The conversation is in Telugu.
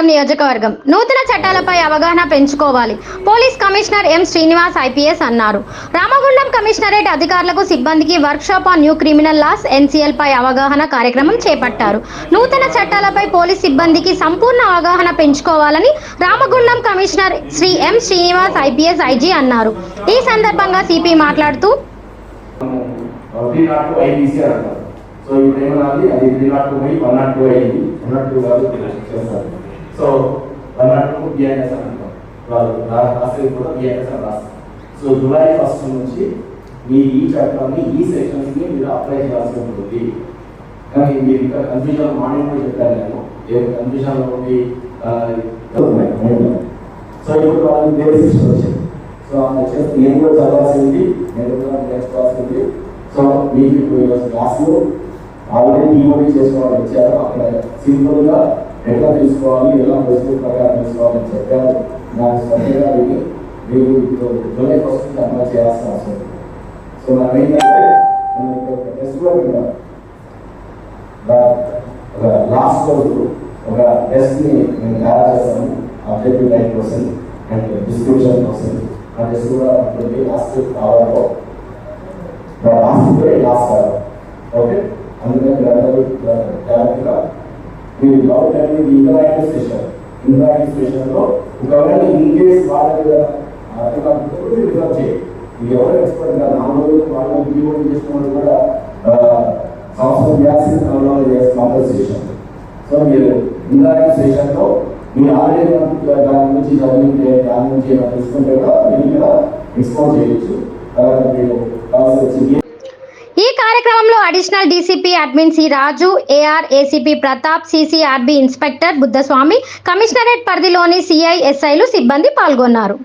రామగుండం నియోజకవర్గం నూతన చట్టాలపై అవగాహన పెంచుకోవాలి. Police commissioner M Srinivas IPS అన్నారు. రామగుండం కమిషనరేట్ అధికారులకు సిబ్బందికి workshop on new criminal laws NCL పై అవగాహన కార్యక్రమం చేపట్టారు. నూతన చట్టాలపై పోలీస్ సిబ్బందికి సంపూర్ణ అవగాహన పెంచుకోవాలని రామగుండం కమిషనర్ శ్రీ ఎం శ్రీనివాస్ ఐపీఎస్ ఐజీ అన్నారు. ఈ సందర్భంగా సిపి మాట్లాడుతూ సో ఇప్పుడు ఏమనాలి, అది 302 పోయి 102 అయింది. 102 కాదు చేస్తారు. సో 102 బిఎన్ఎస్ అని అంటాం. వాళ్ళు రాసేది కూడా బిఎన్ఎస్ అని రాస్తారు. సో జూలై 1 నుంచి మీ ఈ చట్టాన్ని ఈ సెక్షన్స్ని మీరు అప్లై చేయాల్సి ఉంటుంది. కానీ మీరు ఇంకా కన్ఫ్యూజన్ మార్నింగ్ కూడా చెప్పారు. నేను ఏ కన్ఫ్యూజన్లో ఉండి సో ఇప్పుడు వాళ్ళకి వేరే సెక్షన్ వచ్చింది. సో చేస్తే నేను కూడా చదవాల్సింది, నేను కూడా నేర్చుకోవాల్సింది. సో మీకు ఇప్పుడు క్లాస్లో ఆల్రెడీ టీఓడి చేసిన వాళ్ళు వచ్చారు. అక్కడ సింపుల్గా ఎట్లా తీసుకోవాలి, ఎలా ప్రొసీజర్ ప్రకారం తీసుకోవాలని చెప్పారు. నాకు శ్రద్ధగా విని మీరు జూలై 1 అమలు చేయాల్సిన అవసరం. సో మనం ఏంటంటే మనం ఇక్కడ టెస్ట్ కూడా విన్నాం. ఒక లాస్ట్ రోజు ఒక టెస్ట్ని మేము తయారు చేస్తాము. ఆబ్జెక్టివ్ టైప్ కోసం అండ్ డిస్క్రిప్షన్ కోసం ఆ టెస్ట్ కూడా ఉంటుంది. లాస్ట్ అవర్లో లాస్ట్ అవర్ ఓకే. అందుకని జాగ్రత్తగా మీరు డౌట్ అనేది ఇంటరాక్టివ్ సెషన్లో ఒకవేళ ఇన్ కేస్ వాళ్ళకి రిఫర్ చేయండి. మీరు ఎవరు ఎక్స్పర్ట్ కాదు, 4 రోజులు వాళ్ళు టీఓడి చేసిన వాళ్ళు కూడా సంవత్సరం చేయాల్సిన కాంపన్సేషన్. సో మీరు ఇంటరాక్టివ్ సెషన్లో మీరు ఆల్రెడీ దాని నుంచి చదివితే దాని నుంచి ఏమైనా తెలుసుకుంటే కూడా మీరు ఇక్కడ ఎక్స్ప్లోర్ చేయొచ్చు. తర్వాత మీరు కావాల్సి ఈ కార్యక్రమంలో additional DCP admin C Raju, AR ACP Pratap, CCRB inspector Buddhaswamy, commissionerate పరిధిలోని సిఐ ఎస్ఐలు సిబ్బంది పాల్గొన్నారు.